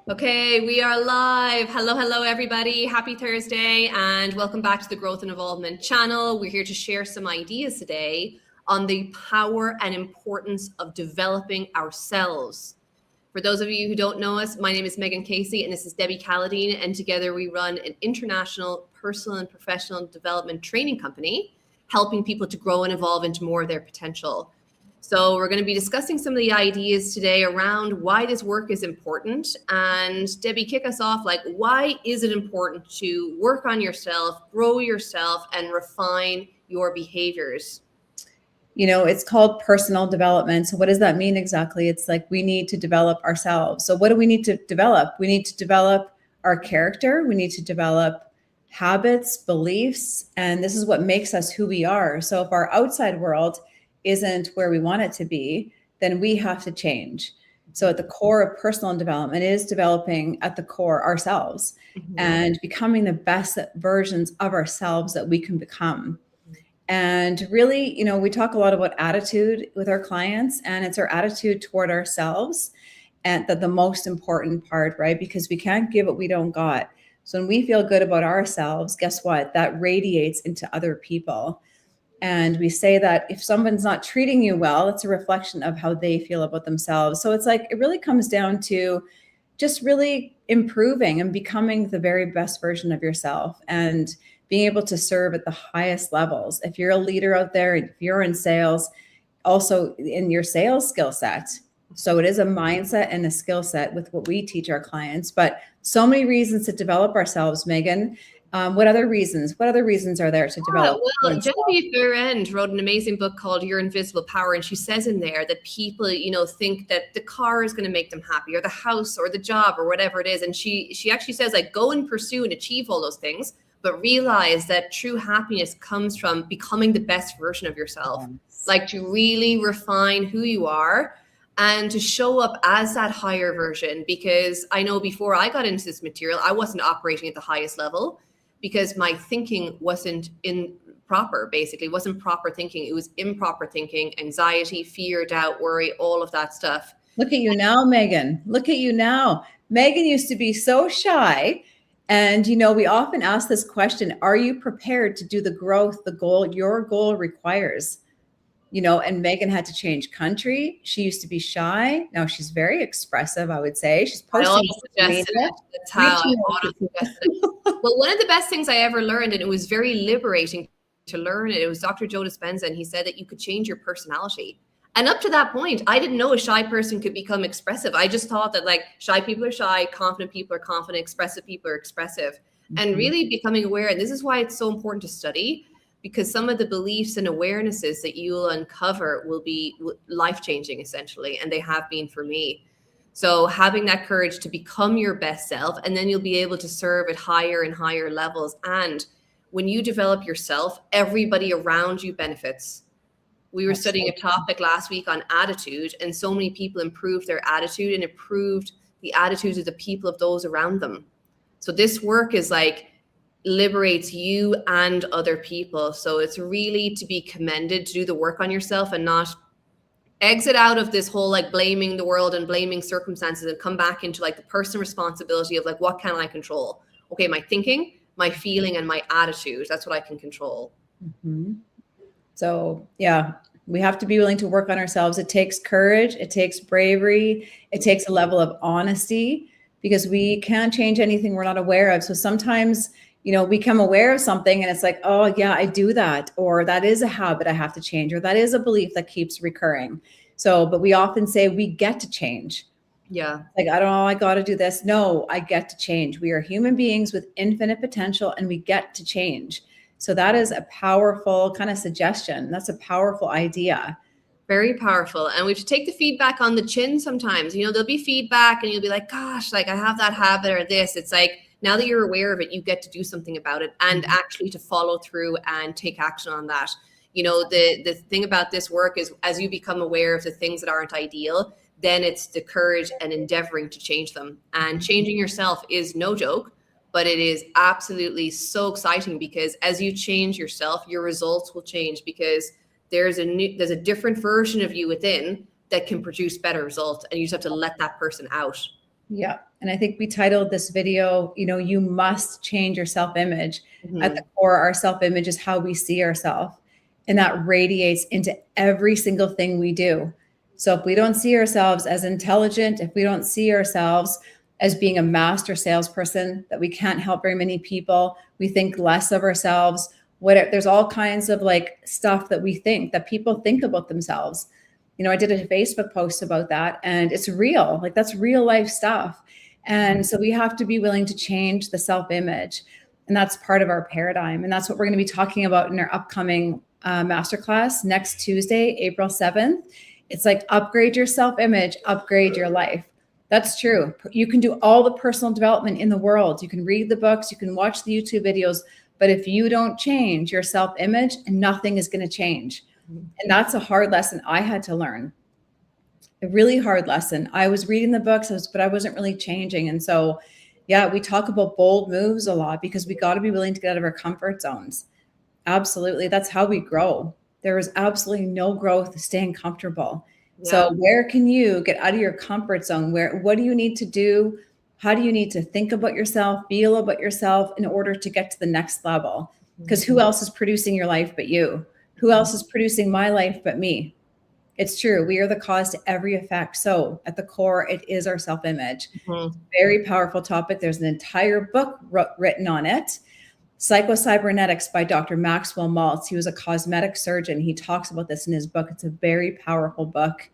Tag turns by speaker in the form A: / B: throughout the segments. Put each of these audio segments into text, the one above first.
A: Okay, we are live. Hello, everybody. Happy Thursday, and welcome back to the Growth and Involvement channel. We're here to share some ideas today on the power and importance of developing ourselves. For those of you who don't know us, my name is Megan Casey, and this is Debbie Calladine, and together we run an international personal and professional development training company, helping people to grow and evolve into more of their potential. So we're going to be discussing some of the ideas today around why this work is important. And Debbie, kick us off. Like, why is it important to work on yourself, grow yourself, and refine your behaviors?
B: It's called personal development. So what does that mean exactly? It's like we need to develop ourselves. So what do we need to develop? We need to develop our character. We need to develop habits, beliefs, and this is what makes us who we are. So if our outside world isn't where we want it to be, then we have to change. So at the core of personal development is developing at the core ourselves and becoming the best versions of ourselves that we can become. And really, we talk a lot about attitude with our clients, and it's our attitude toward ourselves and that the most important part, right? Because we can't give what we don't got. So when we feel good about ourselves, guess what? That radiates into other people. And we say that if someone's not treating you well, it's a reflection of how they feel about themselves. So it's like, it really comes down to just really improving and becoming the very best version of yourself and being able to serve at the highest levels. If you're a leader out there, if you're in sales, also in your sales skill set. So it is a mindset and a skill set with what we teach our clients, but so many reasons to develop ourselves, Megan. What other reasons are there to develop?
A: Well, Genevieve Berend wrote an amazing book called Your Invisible Power. And she says in there that people, think that the car is going to make them happy, or the house or the job or whatever it is. And she actually says, like, go and pursue and achieve all those things, but realize that true happiness comes from becoming the best version of yourself. Yes. Like, to really refine who you are and to show up as that higher version. Because I know before I got into this material, I wasn't operating at the highest level, because my thinking wasn't wasn't proper thinking. It was improper thinking, anxiety, fear, doubt, worry, all of that stuff.
B: Look at you now, Megan. Look at you now. Megan used to be so shy. And, we often ask this question, are you prepared to do the growth, the goal, your goal requires? And Megan had to change country. She used to be shy. Now she's very expressive, I would say. She's posting.
A: That's how I Well, one of the best things I ever learned, and it was very liberating to learn it was Dr. Joe Dispenza, and he said that you could change your personality. And up to that point, I didn't know a shy person could become expressive. I just thought that, like, shy people are shy, confident people are confident, expressive people are expressive. And really becoming aware, and this is why it's so important to study, because some of the beliefs and awarenesses that you'll uncover will be life-changing, essentially, and they have been for me. So having that courage to become your best self, and then you'll be able to serve at higher and higher levels. And when you develop yourself, everybody around you benefits. We were studying a topic last week on attitude, and so many people improved their attitude and improved the attitudes of the people of those around them. So this work is like liberates you and other people. So it's really to be commended to do the work on yourself and not exit out of this whole like blaming the world and blaming circumstances and come back into like the personal responsibility of like, what can I control? Okay, my thinking, my feeling, and my attitude. That's what I can control.
B: So yeah, we have to be willing to work on ourselves. It takes courage. It takes bravery. It takes a level of honesty, because we can't change anything we're not aware of. So sometimes, we become aware of something and it's like, oh yeah, I do that. Or that is a habit I have to change, or that is a belief that keeps recurring. So, but we often say we get to change.
A: Yeah.
B: Like, I don't know, I got to do this. No, I get to change. We are human beings with infinite potential and we get to change. So that is a powerful kind of suggestion. That's a powerful idea.
A: Very powerful. And we have to take the feedback on the chin sometimes. There'll be feedback and you'll be like, gosh, like I have that habit or this. It's like, now that you're aware of it, you get to do something about it and actually to follow through and take action on that. The thing about this work is as you become aware of the things that aren't ideal, then it's the courage and endeavoring to change them. And changing yourself is no joke, but it is absolutely so exciting, because as you change yourself, your results will change, because there's a different version of you within that can produce better results, and you just have to let that person out.
B: Yeah. And I think we titled this video, you must change your self-image. At the core, our self-image is how we see ourselves. And that radiates into every single thing we do. So if we don't see ourselves as intelligent, if we don't see ourselves as being a master salesperson, that we can't help very many people, we think less of ourselves. There's all kinds of like stuff that we think that people think about themselves. I did a Facebook post about that, and it's real. Like, that's real life stuff. And so we have to be willing to change the self-image. And that's part of our paradigm. And that's what we're going to be talking about in our upcoming masterclass next Tuesday, April 7th. It's like, upgrade your self-image, upgrade your life. That's true. You can do all the personal development in the world. You can read the books, you can watch the YouTube videos, but if you don't change your self-image, nothing is going to change. And that's a hard lesson I had to learn. A really hard lesson. I was reading the books, but I wasn't really changing. And so, yeah, we talk about bold moves a lot because we got to be willing to get out of our comfort zones. Absolutely. That's how we grow. There is absolutely no growth staying comfortable. Yeah. So where can you get out of your comfort zone? What do you need to do? How do you need to think about yourself, feel about yourself in order to get to the next level? Because who else is producing your life but you? Who else is producing my life but me? It's true. We are the cause to every effect. So at the core, it is our self-image. Very powerful topic. There's an entire book written on it. Psycho-Cybernetics by Dr. Maxwell Maltz. He was a cosmetic surgeon. He talks about this in his book. It's a very powerful book.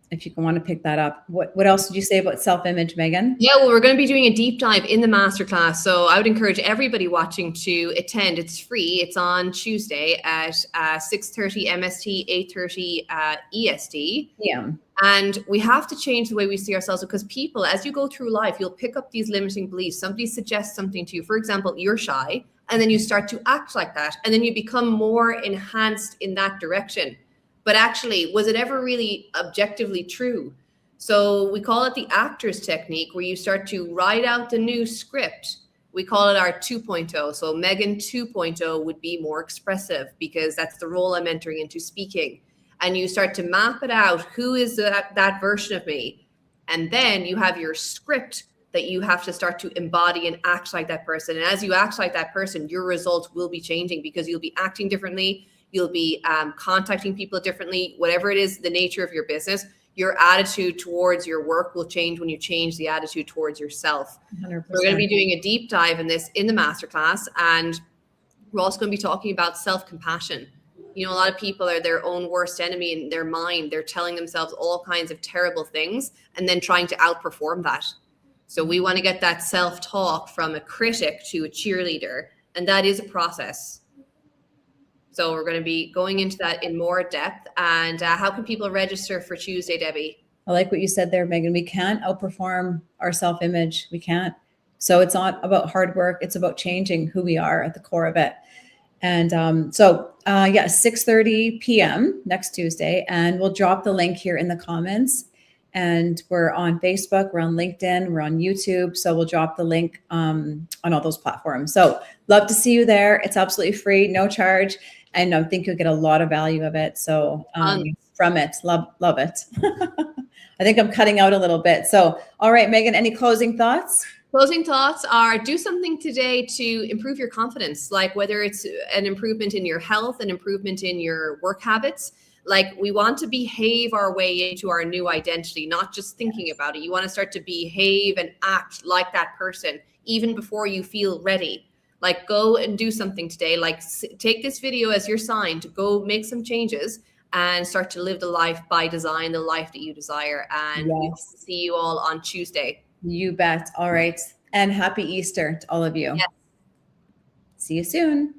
B: If you want to pick that up. What else did you say about self-image, Megan?
A: Yeah, well, we're going to be doing a deep dive in the masterclass. So I would encourage everybody watching to attend. It's free. It's on Tuesday at 6:30 MST, 8:30 EST.
B: Yeah.
A: And we have to change the way we see ourselves, because people, as you go through life, you'll pick up these limiting beliefs. Somebody suggests something to you. For example, you're shy, and then you start to act like that. And then you become more enhanced in that direction. But actually, was it ever really objectively true? So we call it the actor's technique, where you start to write out the new script. We call it our 2.0. So Megan 2.0 would be more expressive, because that's the role I'm entering into, speaking. And you start to map it out. Who is that version of me? And then you have your script that you have to start to embody and act like that person. And as you act like that person, your results will be changing, because you'll be acting differently. You'll be contacting people differently. Whatever it is, the nature of your business, your attitude towards your work will change when you change the attitude towards yourself.
B: 100%.
A: We're going to be doing a deep dive in this in the masterclass. And we're also going to be talking about self-compassion. A lot of people are their own worst enemy in their mind. They're telling themselves all kinds of terrible things and then trying to outperform that. So we want to get that self-talk from a critic to a cheerleader. And that is a process. So we're going to be going into that in more depth. And how can people register for Tuesday, Debbie?
B: I like what you said there, Megan. We can't outperform our self-image. We can't. So it's not about hard work. It's about changing who we are at the core of it. And 6:30 p.m. next Tuesday. And we'll drop the link here in the comments. And we're on Facebook, we're on LinkedIn, we're on YouTube. So we'll drop the link on all those platforms. So love to see you there. It's absolutely free, no charge. And I think you'll get a lot of value of it. So from it, love it. I think I'm cutting out a little bit. So, all right, Megan, any closing thoughts?
A: Closing thoughts are, do something today to improve your confidence, like whether it's an improvement in your health, an improvement in your work habits. Like, we want to behave our way into our new identity, not just thinking about it. You want to start to behave and act like that person even before you feel ready. Like, go and do something today. Like, take this video as your sign to go make some changes and start to live the life by design, the life that you desire. And we'll see you all on Tuesday.
B: You bet. All right. And happy Easter to all of you.
A: Yes.
B: See you soon.